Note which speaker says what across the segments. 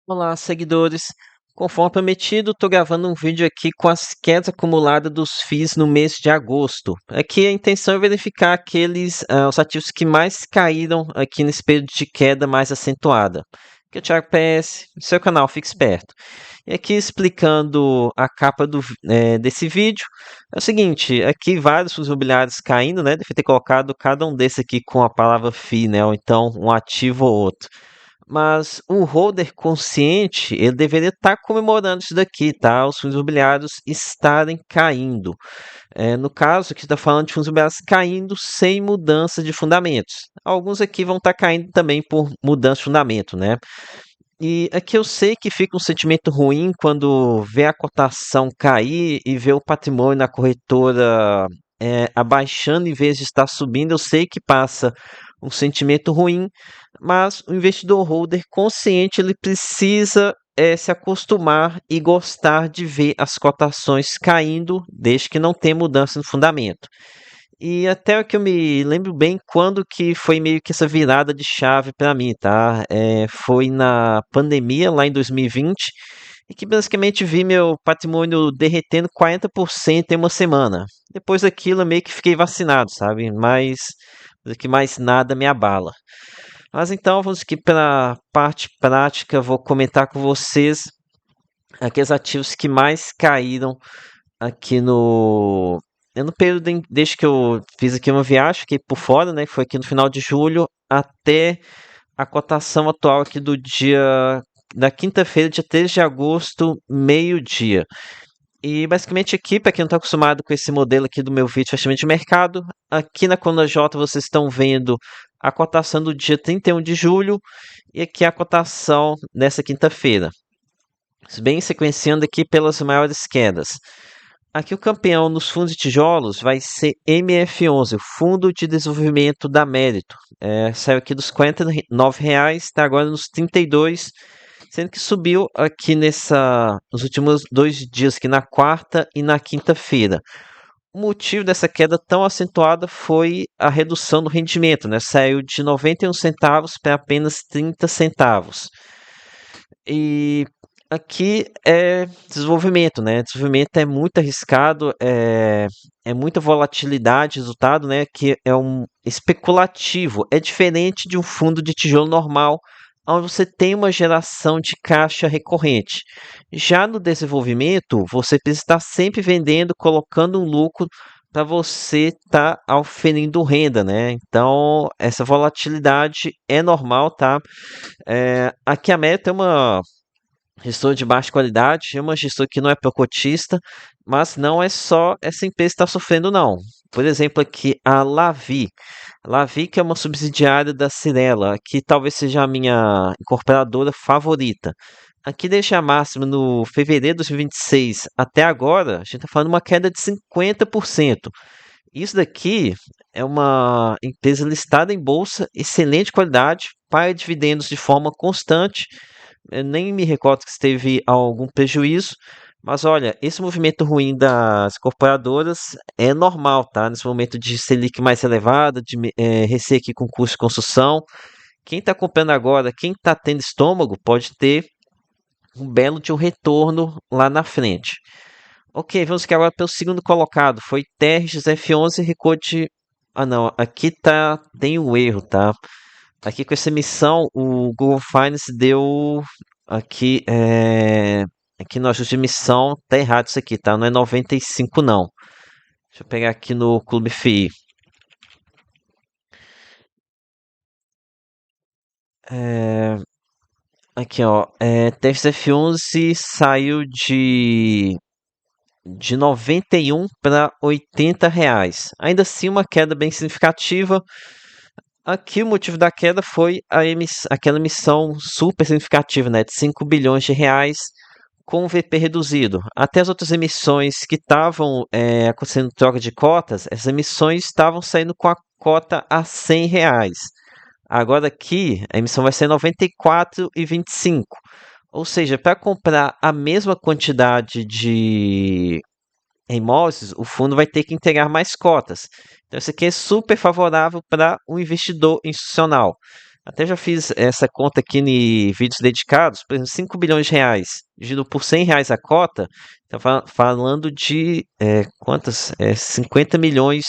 Speaker 1: Olá, seguidores. Conforme prometido, estou gravando um vídeo aqui com as quedas acumuladas dos FIIs no mês de agosto. Aqui a intenção é verificar os ativos que mais caíram aqui nesse período de queda mais acentuada. Aqui é o Thiago PS, seu canal, fique esperto. E aqui explicando a capa desse vídeo, é o seguinte, aqui vários fundos imobiliários caindo, né? Deve ter colocado cada um desses aqui com a palavra FII, né? Ou então um ativo ou outro. Mas o holder consciente, ele deveria estar comemorando isso daqui, tá? Os fundos imobiliários estarem caindo. No caso, aqui está falando de fundos imobiliários caindo sem mudança de fundamentos. Alguns aqui vão estar caindo também por mudança de fundamento, né? E aqui eu sei que fica um sentimento ruim quando vê a cotação cair e vê o patrimônio na corretora abaixando em vez de estar subindo. Eu sei que passa um sentimento ruim, mas o investidor holder consciente ele precisa se acostumar e gostar de ver as cotações caindo, desde que não tenha mudança no fundamento. E até o que eu me lembro bem quando que foi meio que essa virada de chave para mim, tá? Foi na pandemia, lá em 2020, e que basicamente vi meu patrimônio derretendo 40% em uma semana. Depois daquilo, eu meio que fiquei vacinado, sabe? Mas que mais nada me abala. Mas então, vamos aqui para a parte prática, vou comentar com vocês aqueles ativos que mais caíram aqui no período desde que eu fiz aqui uma viagem, fiquei por fora, né? Foi aqui no final de julho até a cotação atual aqui do dia da quinta-feira, dia 13 de agosto, meio-dia. E basicamente aqui, para quem não está acostumado com esse modelo aqui do meu vídeo de fechamento de mercado, aqui na coluna J vocês estão vendo a cotação do dia 31 de julho e aqui a cotação dessa quinta-feira. Bem sequenciando aqui pelas maiores quedas. Aqui o campeão nos fundos de tijolos vai ser MF11, o Fundo de Desenvolvimento da Mérito. Saiu aqui dos R$ 49, está agora nos 32, sendo que subiu aqui nos últimos 2 dias, aqui na quarta e na quinta-feira. O motivo dessa queda tão acentuada foi a redução do rendimento, né? Saiu de 91 centavos para apenas 30 centavos. E aqui é desenvolvimento, né? Desenvolvimento é muito arriscado, é muita volatilidade, resultado, né? Que é um especulativo. É diferente de um fundo de tijolo normal, onde você tem uma geração de caixa recorrente. Já no desenvolvimento, você precisa estar sempre vendendo, colocando um lucro para você estar auferindo renda, né? Então, essa volatilidade é normal, tá? Aqui a meta é uma gestor de baixa qualidade, é uma gestora que não é procotista, mas não é só essa empresa que está sofrendo, não. Por exemplo, aqui a Lavi. Lavi, que é uma subsidiária da Cirela, que talvez seja a minha incorporadora favorita. Aqui desde a máxima no fevereiro de 2026 até agora, a gente está falando de uma queda de 50%. Isso daqui é uma empresa listada em bolsa, excelente qualidade, paga dividendos de forma constante. Eu nem me recordo que teve algum prejuízo, mas olha, esse movimento ruim das incorporadoras é normal, tá? Nesse momento de Selic mais elevada, de receio aqui com custo de construção. Quem está comprando agora, quem está tendo estômago, pode ter um belo de um retorno lá na frente. Ok, vamos aqui agora pelo segundo colocado. Foi TRX F11 recorde. Ah, não, aqui tem um erro, tá? Aqui com essa emissão, o Google Finance deu aqui, aqui no ajuste de emissão, tá errado isso aqui, tá? Não é 95 não. Deixa eu pegar aqui no Clube FI. É, aqui, ó, TFS F11 saiu de 91 para R$ 80. Ainda assim, uma queda bem significativa. Aqui o motivo da queda foi aquela emissão super significativa, né, de R$ 5 bilhões com o VP reduzido. Até as outras emissões que estavam acontecendo troca de cotas, essas emissões estavam saindo com a cota a R$ 100. Agora aqui a emissão vai ser 94,25. Ou seja, para comprar a mesma quantidade de imóveis, o fundo vai ter que entregar mais cotas. Então, isso aqui é super favorável para o investidor institucional. Até já fiz essa conta aqui em vídeos dedicados, por exemplo, 5 bilhões de reais, dividido por R$ 100 a cota, tá falando de quantas? 50 milhões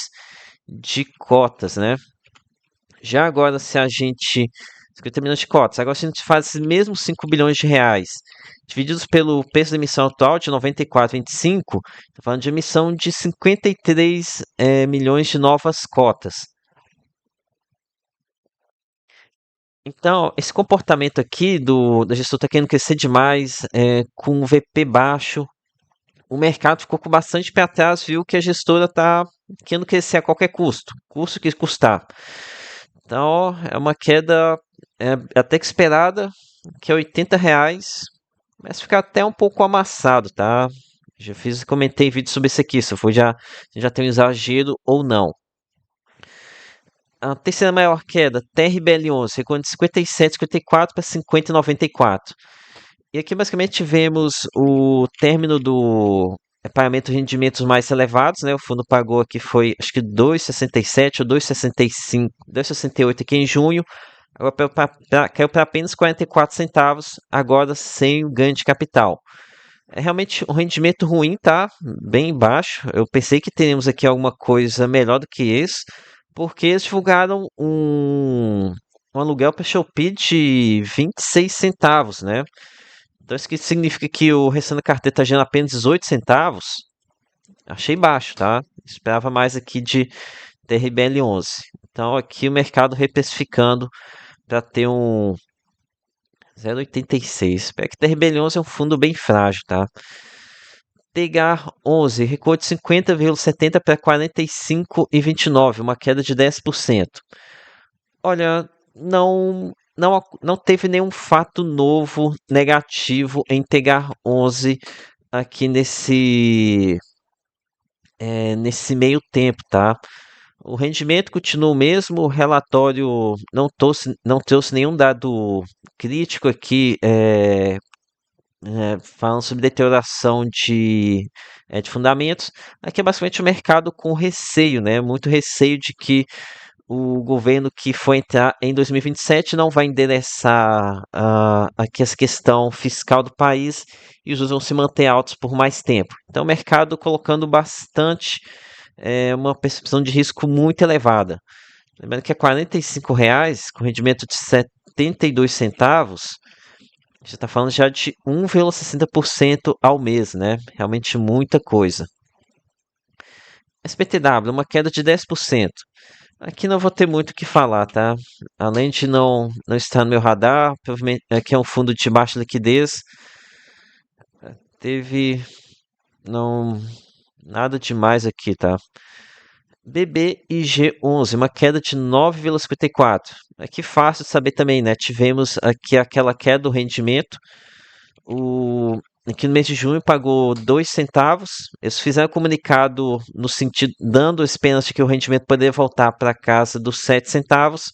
Speaker 1: de cotas, né? Já agora, se a gente. 50 milhões de cotas. Agora, se a gente faz esses mesmos 5 bilhões de reais divididos pelo preço da emissão atual de 94,25, está falando de emissão de 53 milhões de novas cotas. Então, esse comportamento aqui da gestora está querendo crescer demais, com o VP baixo, o mercado ficou com bastante pé atrás, viu que a gestora está querendo crescer a qualquer custo, custo que custar. Então, é uma queda até que esperada, que é R$ 80, mas fica até um pouco amassado, tá? Comentei vídeo sobre isso aqui, se já tem um exagero ou não. A terceira maior queda, TRBL11, recuando de 57, 54 para 50,94. E aqui basicamente tivemos o término do pagamento de rendimentos mais elevados, né? O fundo pagou aqui foi acho que 2,67 ou 2,65, 2,68 aqui em junho. Agora caiu para apenas 44 centavos, agora sem o ganho de capital. É realmente um rendimento ruim, tá? Bem baixo. Eu pensei que teríamos aqui alguma coisa melhor do que esse, porque eles divulgaram um aluguel para Shopee de 26 centavos, né? Então isso que significa que o restante da carteira está gerando apenas 18 centavos. Achei baixo, tá? Esperava mais aqui de TRBL11. Então aqui o mercado reprecificando para ter um 0,86. Espero que TRBL11 é um fundo bem frágil, tá? Tegar 11 recuou de 50,70 para 45,29, uma queda de 10%. Olha, não teve nenhum fato novo negativo em Tegar 11 aqui nesse meio tempo, tá? O rendimento continua o mesmo, o relatório não trouxe nenhum dado crítico aqui, falando sobre deterioração de fundamentos. Aqui é basicamente o mercado com receio, né? Muito receio de que o governo que for entrar em 2027 não vai endereçar aqui essa questão fiscal do país e os juros vão se manter altos por mais tempo. Então, o mercado colocando bastante, uma percepção de risco muito elevada. Lembrando que é R$ 45, com rendimento de 72 centavos, a gente está falando já de 1,60% ao mês, né? Realmente muita coisa. SPTW, uma queda de 10%. Aqui não vou ter muito o que falar, tá? Além de não estar no meu radar, provavelmente aqui é um fundo de baixa liquidez. Teve não nada demais aqui, tá? BBIG11, uma queda de 9,54. Aqui fácil de saber também, né? Tivemos aqui aquela queda do rendimento. Aqui no mês de junho pagou 2 centavos. Eles fizeram um comunicado no sentido, dando esperança de que o rendimento poderia voltar para casa dos 7 centavos,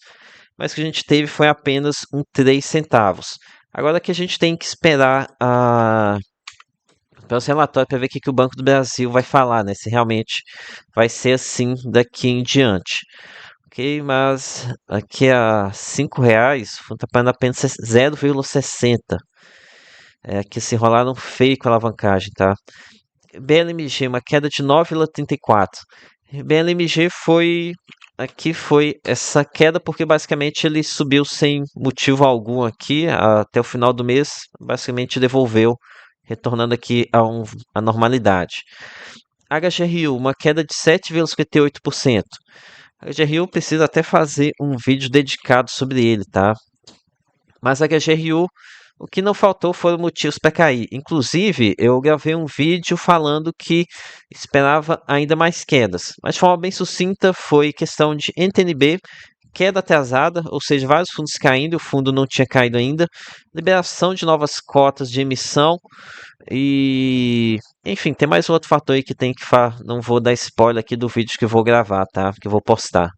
Speaker 1: mas o que a gente teve foi apenas um 3 centavos. Agora que a gente tem que esperar para os relatórios para ver o que o Banco do Brasil vai falar, né? Se realmente vai ser assim daqui em diante. Ok, mas aqui a R$ 5, o fundo está pagando apenas 0,60. Que se enrolaram feio com a alavancagem, tá? BLMG, uma queda de 9,34. BLMG foi essa queda porque basicamente ele subiu sem motivo algum aqui até o final do mês, basicamente devolveu, retornando aqui à normalidade. HGRU, uma queda de 7,58%. HGRU precisa até fazer um vídeo dedicado sobre ele, tá? Mas a HGRU, o que não faltou foram motivos para cair. Inclusive, eu gravei um vídeo falando que esperava ainda mais quedas. Mas de forma bem sucinta, foi questão de NTNB, queda atrasada, ou seja, vários fundos caindo, o fundo não tinha caído ainda, liberação de novas cotas de emissão e... Enfim, tem mais um outro fator aí que tem que falar. Não vou dar spoiler aqui do vídeo que eu vou gravar, tá? Que eu vou postar.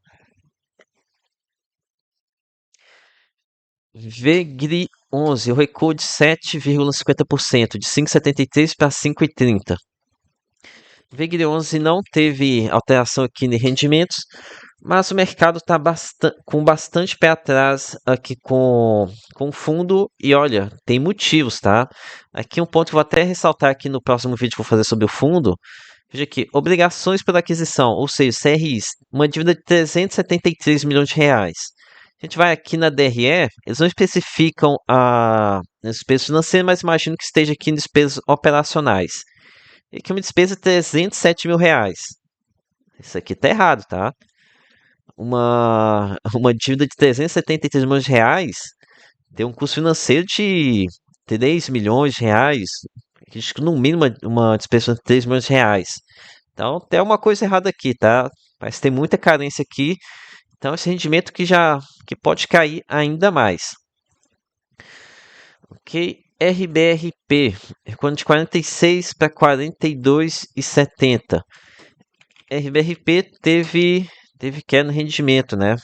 Speaker 1: Vegri 11, o recuo de 7,50%, de 5,73 para 5,30. VIG11 não teve alteração aqui em rendimentos, mas o mercado está com bastante pé atrás aqui com o fundo e olha, tem motivos, tá? Aqui um ponto que eu vou até ressaltar aqui no próximo vídeo que eu vou fazer sobre o fundo. Veja aqui, obrigações por aquisição, ou seja, CRIs, uma dívida de 373 milhões de reais. A gente vai aqui na DRE, eles não especificam as despesas financeiras, mas imagino que esteja aqui em despesas operacionais. E aqui uma despesa de 307 mil reais. Isso aqui tá errado, tá? Uma dívida de 373 milhões de reais tem um custo financeiro de 3 milhões de reais. Acho que no mínimo uma despesa de 3 milhões de reais. Então tem uma coisa errada aqui, tá? Parece que tem muita carência aqui. Então esse rendimento que pode cair ainda mais. Ok, RBRP, recuando de 46 para 42,70. RBRP teve queda no rendimento, né?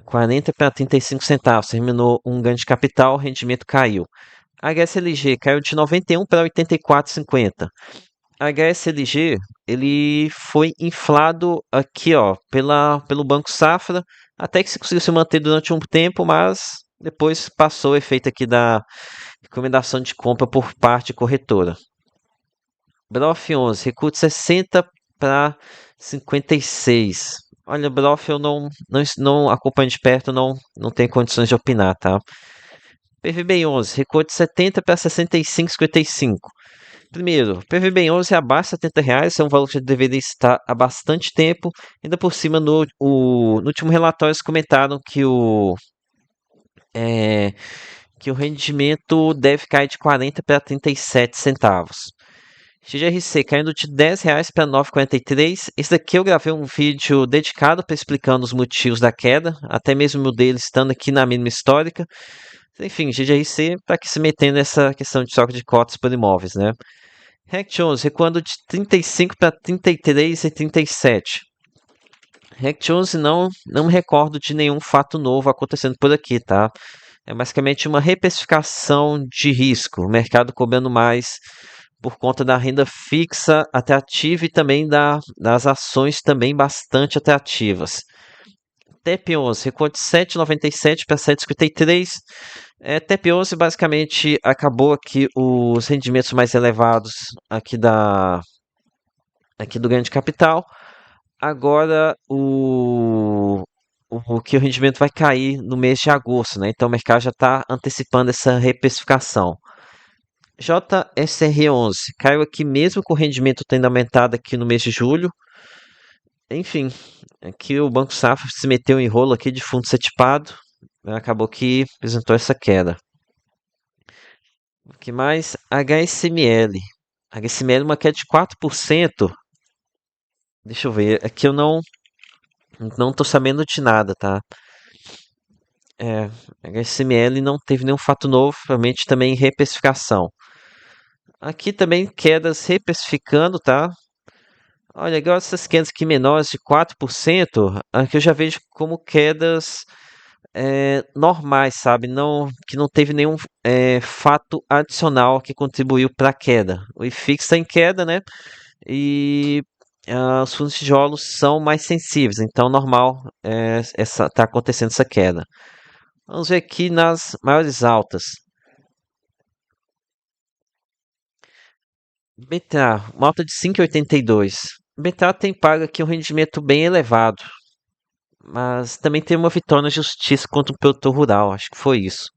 Speaker 1: 40 para 35 centavos, terminou um ganho de capital, o rendimento caiu. HSLG caiu de 91 para 84,50. HSLG, ele foi inflado aqui, ó, pelo Banco Safra, até que se conseguiu se manter durante um tempo, mas depois passou o efeito aqui da recomendação de compra por parte corretora. Brof 11, recuo de 60 para 56. Olha, Brof eu não acompanho de perto, não tenho condições de opinar, tá? PVB 11, recuo de 70 para 65,55. Primeiro, PVB 11 é abaixo de 70 reais, é um valor que já deveria estar há bastante tempo. Ainda por cima, no último relatório, eles comentaram é, que o rendimento deve cair de 40 para 37 centavos. XGRC caindo de 10 reais para 9,43. Esse daqui eu gravei um vídeo dedicado para explicando os motivos da queda, até mesmo o dele estando aqui na mínima histórica. Enfim, GGRC para que se metendo nessa questão de troca de cotas por imóveis, né? Rect 11 recuando de 35 para 33,37. Rect 11 não me recordo de nenhum fato novo acontecendo por aqui, tá? É basicamente uma reprecificação de risco, o mercado cobrando mais por conta da renda fixa atrativa e também das ações também bastante atrativas. TEP 11 recuou de 7,97 para 7,53. TEP 11 basicamente acabou aqui os rendimentos mais elevados aqui do ganho de capital. Agora o que o rendimento vai cair no mês de agosto, né? Então o mercado já está antecipando essa reprecificação. JSR11 caiu aqui mesmo com o rendimento tendo aumentado aqui no mês de julho. Enfim, aqui o Banco Safra se meteu em rolo aqui de fundo setipado, né? Acabou que apresentou essa queda. O que mais? HSML. HSML uma queda de 4%. Deixa eu ver, aqui eu não tô sabendo de nada, tá? HSML não teve nenhum fato novo, provavelmente também reprecificação. Aqui também quedas reprecificando, tá? Olha, agora essas quedas aqui menores de 4%, aqui eu já vejo como quedas normais, sabe? Que não teve nenhum fato adicional que contribuiu para a queda. O IFIX está em queda, né? E os fundos de tijolos são mais sensíveis, então normal tá acontecendo essa queda. Vamos ver aqui nas maiores altas. BTA, uma alta de 5,82. BTA tem pago aqui um rendimento bem elevado, mas também tem uma vitória na justiça contra o produtor rural, acho que foi isso.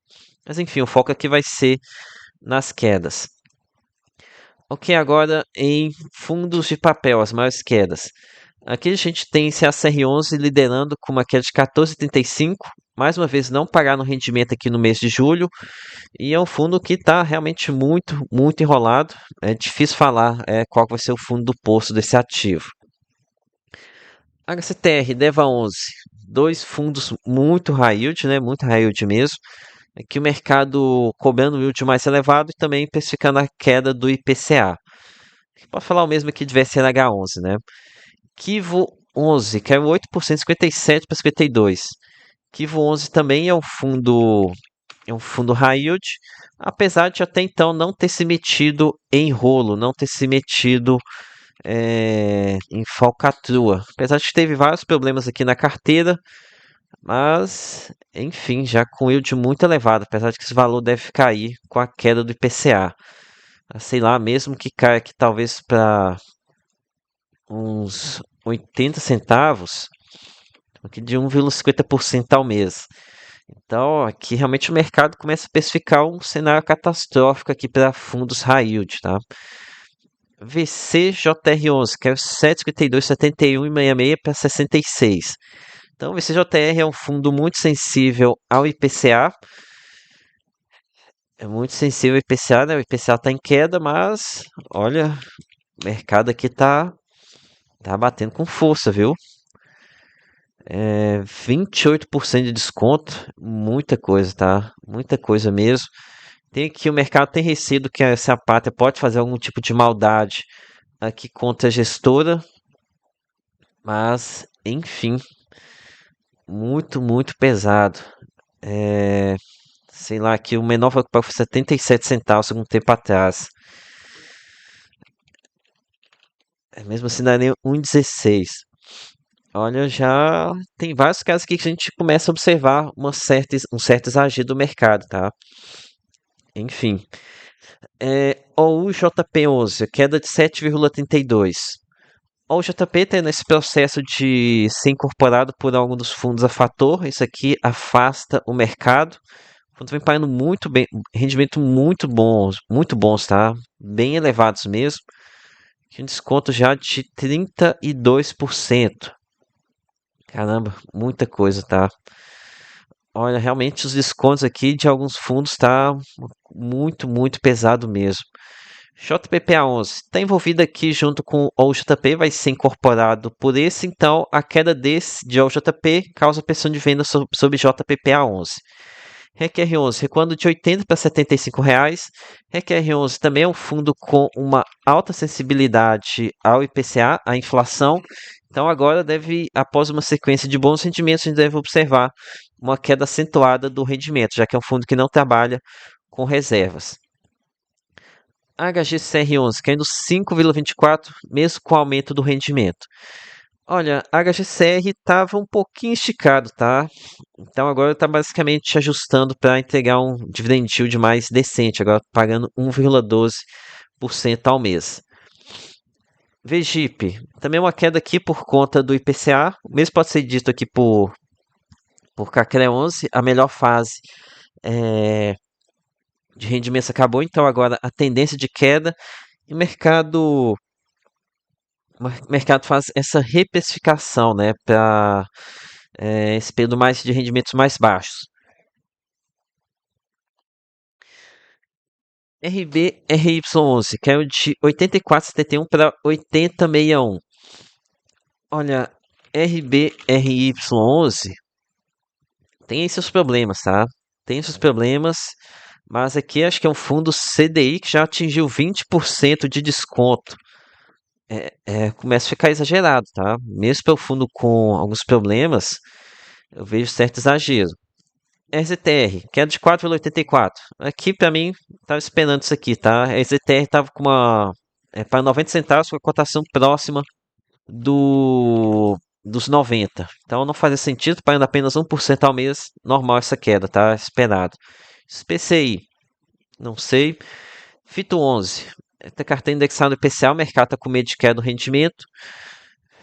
Speaker 1: Mas enfim, o foco aqui vai ser nas quedas. Ok, agora em fundos de papel, as maiores quedas. Aqui a gente tem CACR11 liderando com uma queda de 14,35. Mais uma vez, não pagar no rendimento aqui no mês de julho. E é um fundo que está realmente muito enrolado. É difícil falar qual vai ser o fundo do poço desse ativo. HCTR, DEVA11, dois fundos muito high yield, né? Muito high yield mesmo. Aqui o mercado cobrando o yield mais elevado e também precificando a queda do IPCA. Pode falar o mesmo aqui de VCNH11, né? Kivo 11 caiu 8%, 57 para 52. Kivo 11 também é um fundo É um fundo high yield, apesar de até então não ter se metido em rolo, não ter se metido em falcatrua. Apesar de que teve vários problemas aqui na carteira, mas enfim, já com yield muito elevado, apesar de que esse valor deve cair com a queda do IPCA. Sei lá, mesmo que caia aqui talvez para uns 80 centavos, aqui de 1,50% ao mês. Então, aqui realmente o mercado começa a especificar um cenário catastrófico aqui para fundos high yield, tá? VCJR11, que é o 7,52, 71,66 para 66. Então, o VCJR é um fundo muito sensível ao IPCA. É muito sensível ao IPCA, né? O IPCA está em queda, mas olha, o mercado aqui tá batendo com força, viu? 28% de desconto, muita coisa, tá? Muita coisa mesmo. Tem que o mercado tem receio que essa pátria pode fazer algum tipo de maldade aqui contra a gestora, mas enfim, muito pesado. É, sei lá, que o menor foi por 77 centavos algum tempo atrás. Mesmo assim, não é nem 1,16. Olha, já tem vários casos aqui que a gente começa a observar um certo exagero do mercado, tá? Enfim. O JP11, queda de 7,32. O JP está nesse processo de ser incorporado por algum dos fundos a fator. Isso aqui afasta o mercado. O fundo vem pagando muito bem, rendimento muito bons, tá? Bem elevados mesmo. Um desconto já de 32%. Caramba, muita coisa, tá? Olha, realmente os descontos aqui de alguns fundos tá muito pesado mesmo. JPPA11 está envolvido aqui junto com o JP, vai ser incorporado por esse, então a queda desse de OJP causa pressão de venda sobre JPPA11. RQR11 recuando de 80 para 75 reais. RQR11 também é um fundo com uma alta sensibilidade ao IPCA, à inflação. Então agora após uma sequência de bons rendimentos, a gente deve observar uma queda acentuada do rendimento, já que é um fundo que não trabalha com reservas. HGCR11 caindo 5,24, mesmo com o aumento do rendimento. Olha, a HGCR estava um pouquinho esticado, tá? Então agora está basicamente ajustando para entregar um dividend yield mais decente, agora pagando 1,12% ao mês. VGIP, também uma queda aqui por conta do IPCA, o mesmo pode ser dito aqui por CACRE11, a melhor fase de rendimentos acabou, então agora a tendência de queda e o mercado faz essa reprecificação, né, para esse período mais de rendimentos mais baixos. RBRY11 caiu de 84,71 para 80,61. Olha, RBRY11 tem seus problemas, tá? Tem seus problemas, mas aqui acho que é um fundo CDI que já atingiu 20% de desconto. Começa a ficar exagerado, tá? Mesmo pelo fundo com alguns problemas, eu vejo certo exagero. RZTR, queda de 4,84. Aqui para mim, tava esperando isso aqui, tá? A RZTR tava com para 90 centavos com a cotação próxima dos 90. Então não fazia sentido, pagando apenas 1% ao mês, normal essa queda, tá? Esperado. SPCI, não sei. Fito 11, essa carteira indexada no IPCA, o mercado está com medo de queda do rendimento.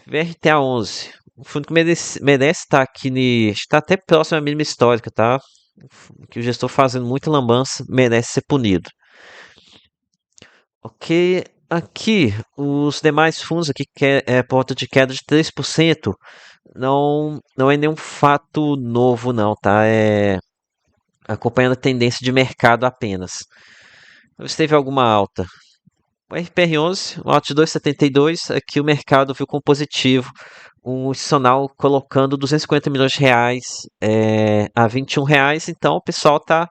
Speaker 1: VRTA 11, o fundo que merece estar aqui, está até próximo à mínima histórica, tá? Que o gestor fazendo muita lambança merece ser punido. Ok, aqui os demais fundos aqui que porta de queda de 3%, não é nenhum fato novo não, tá? É acompanhando a tendência de mercado apenas. Se teve alguma alta. O RPR11, um alta de 2,72, aqui o mercado viu com positivo um institucional colocando 250 milhões de reais a 21 reais, então o pessoal está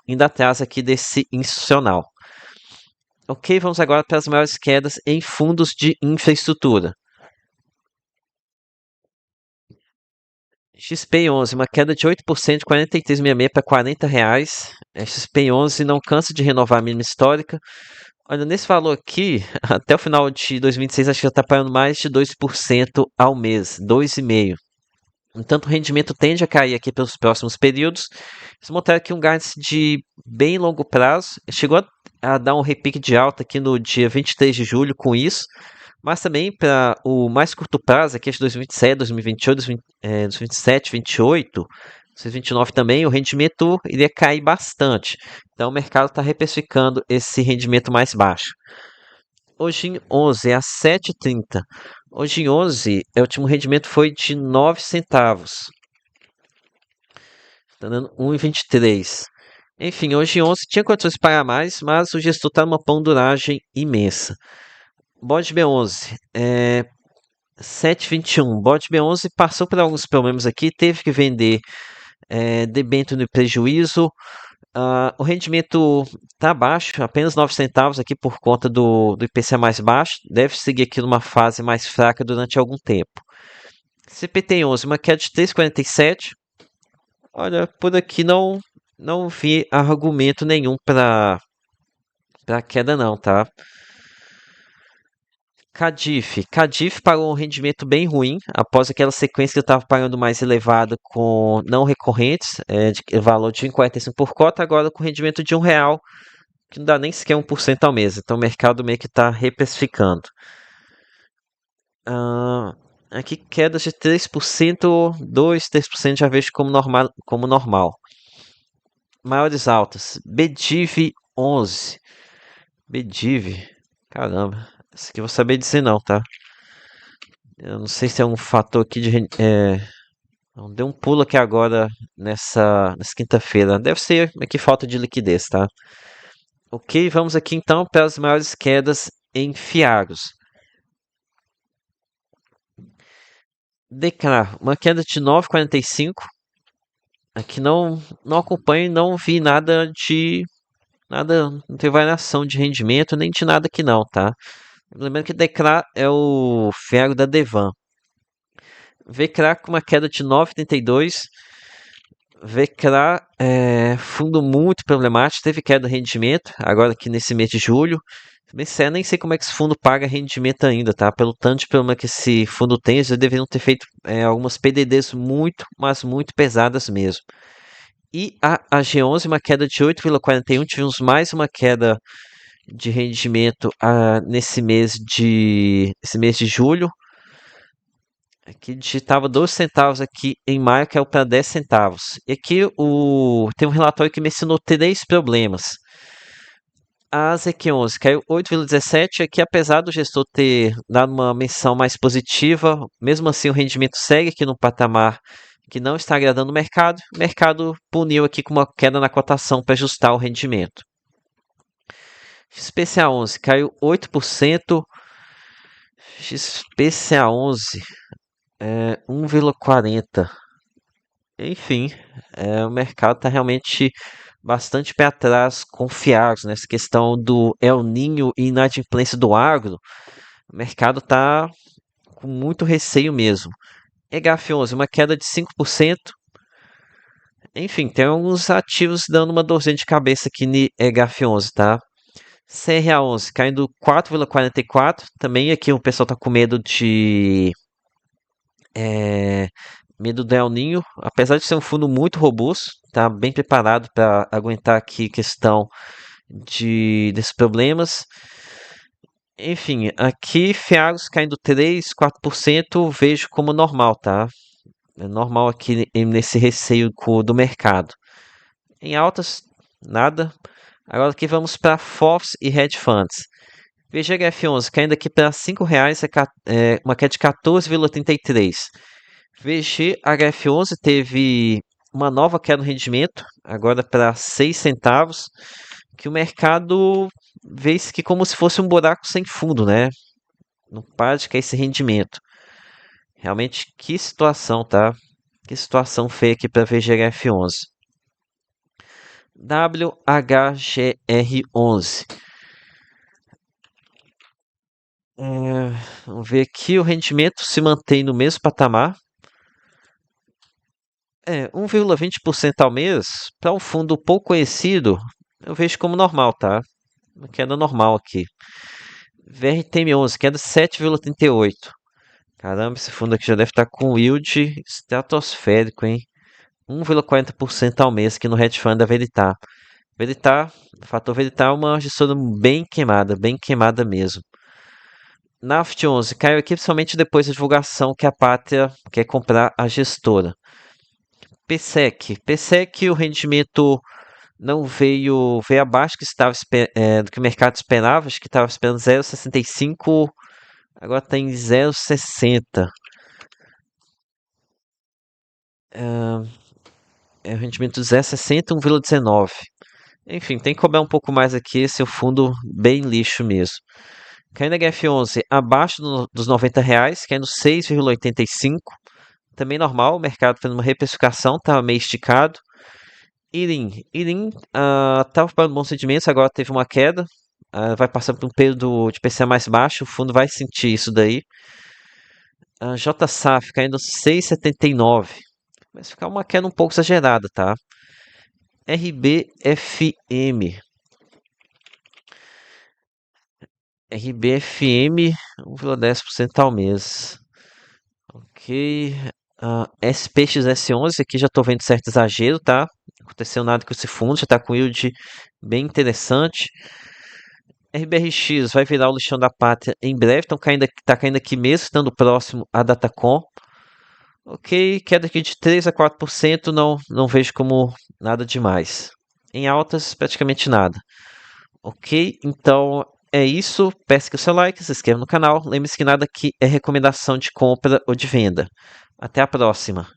Speaker 1: indo atrás aqui desse institucional. Ok, vamos agora para as maiores quedas em fundos de infraestrutura. XP11, uma queda de 8% de 43,66 para R$ 40. XP11 não cansa de renovar a mínima histórica. Olha, nesse valor aqui, até o final de 2026, acho que já está pagando mais de 2% ao mês, 2,5%. Entanto, o rendimento tende a cair aqui pelos próximos períodos. Eles montaram aqui um gás de bem longo prazo. Chegou a dar um repique de alta aqui no dia 23 de julho com isso. Mas também para o mais curto prazo, aqui de 2027, 2028, 2027, 2028, 2029 também, o rendimento iria cair bastante. Então o mercado está reprecificando esse rendimento mais baixo. Hoje em 11 é a 7,30. Hoje em 11, o último rendimento foi de 9 centavos. Está dando 1,23. Enfim, hoje em 11 tinha condições de pagar mais, mas o gestor está numa ponduragem imensa. Bode B11, 7,21. Bode B11 passou por alguns problemas aqui, teve que vender debênture no prejuízo. O rendimento está baixo, apenas 9 centavos aqui por conta do IPCA mais baixo. Deve seguir aqui numa fase mais fraca durante algum tempo. CPT11, uma queda de 3,47. Olha, por aqui não vi argumento nenhum para queda não, tá? Cadif pagou um rendimento bem ruim após aquela sequência que eu estava pagando mais elevada com não recorrentes, de valor de 1,45 por cota, agora com rendimento de R$ 1, que não dá nem sequer 1% ao mês. Então o mercado meio que está reprecificando. Aqui quedas de 3%, 2, 3% já vejo como normal. Maiores altas. BDIV 11. BDIV. Caramba. Isso aqui eu vou saber dizer não, tá? Eu não sei se é um fator aqui de. Deu um pulo aqui agora nessa quinta-feira. Deve ser aqui falta de liquidez, tá? Ok, vamos aqui então para as maiores quedas em Fiagros. Declar, uma queda de 9,45. Aqui não acompanho, não vi nada de. Nada, não tem variação de rendimento, nem de nada aqui não, tá? Lembrando que Declar é o Fiagro da Devan. Vecra com uma queda de 9,32. Vecra fundo muito problemático, teve queda de rendimento, agora aqui nesse mês de julho. Bem sério, nem sei como é que esse fundo paga rendimento ainda, tá? Pelo tanto de problema que esse fundo tem, eles já deveriam ter feito algumas PDDs muito, mas muito pesadas mesmo. E a G11, uma queda de 8,41, tivemos mais uma queda de rendimento nesse mês de julho. Aqui digitava 12 centavos aqui em maio, que é o para 10 centavos. E aqui tem um relatório que mencionou três problemas. A ZQ11 caiu 8,17. Aqui, apesar do gestor ter dado uma menção mais positiva, mesmo assim o rendimento segue aqui no patamar que não está agradando o mercado. O mercado puniu aqui com uma queda na cotação para ajustar o rendimento. XPCA11 caiu 8%. XPCA11 1,40. Enfim, o mercado está realmente bastante pé atrás, confiados nessa questão do El Ninho e inadimplência do agro. O mercado está com muito receio mesmo. EGAF11, uma queda de 5%. Enfim, tem alguns ativos dando uma dorzinha de cabeça aqui no EGAF11, tá? CRA11 caindo 4,44. Também aqui o pessoal está com medo do El Ninho, apesar de ser um fundo muito robusto, está bem preparado para aguentar aqui questão desses problemas. Enfim, aqui Fiagros caindo 3, 4%, vejo como normal, tá? É normal aqui nesse receio do mercado. Em altas, nada. Agora aqui vamos para FOFs e Hedge Funds. VGHF11 caindo aqui para R$ 5,00, uma queda de 14,33. VGHF11 teve uma nova queda no rendimento, agora para 6 centavos, que o mercado vê isso aqui como se fosse um buraco sem fundo, né? Não para de cair esse rendimento. Realmente, que situação, tá? Que situação feia aqui para VGHF11. WHGR11. Vamos ver aqui, o rendimento se mantém no mesmo patamar. 1,20% ao mês, para um fundo pouco conhecido, eu vejo como normal, tá? Uma queda normal aqui. VRTM11, queda 7,38. Caramba, esse fundo aqui já deve estar com yield estratosférico, hein? 1,40% ao mês aqui no hedge fund da Veritar. Veritar, o fator Veritar é uma gestora bem queimada mesmo. Naft 11 caiu aqui principalmente depois da divulgação que a Pátria quer comprar a gestora. PSEC, o rendimento não veio abaixo do que o mercado esperava, acho que estava esperando 0,65, agora está em 0,60. É o rendimento de 0,60, 1,19. Enfim, tem que cobrar um pouco mais aqui, esse é o fundo bem lixo mesmo. Caindo HF11 abaixo dos R$ 90, caindo 6,85. Também normal, o mercado fazendo uma reprecificação, estava meio esticado. Irim estava para bons sentimentos, agora teve uma queda. Vai passar por um período de PCA mais baixo, o fundo vai sentir isso daí. JSAF caindo 6,79. Vai ficar uma queda um pouco exagerada, tá? RBFM. RBFM, 1,10% ao mês. Ok. SPXS11, aqui já estou vendo certo exagero, tá? Não aconteceu nada com esse fundo, já está com yield bem interessante. RBRX vai virar o lixão da pátria em breve, tá caindo aqui mesmo, estando próximo à Datacom. Ok, queda aqui de 3 a 4%, não vejo como nada demais. Em altas, praticamente nada. Ok, então é isso. Peço que o seu like, se inscreva no canal. Lembre-se que nada aqui é recomendação de compra ou de venda. Até a próxima.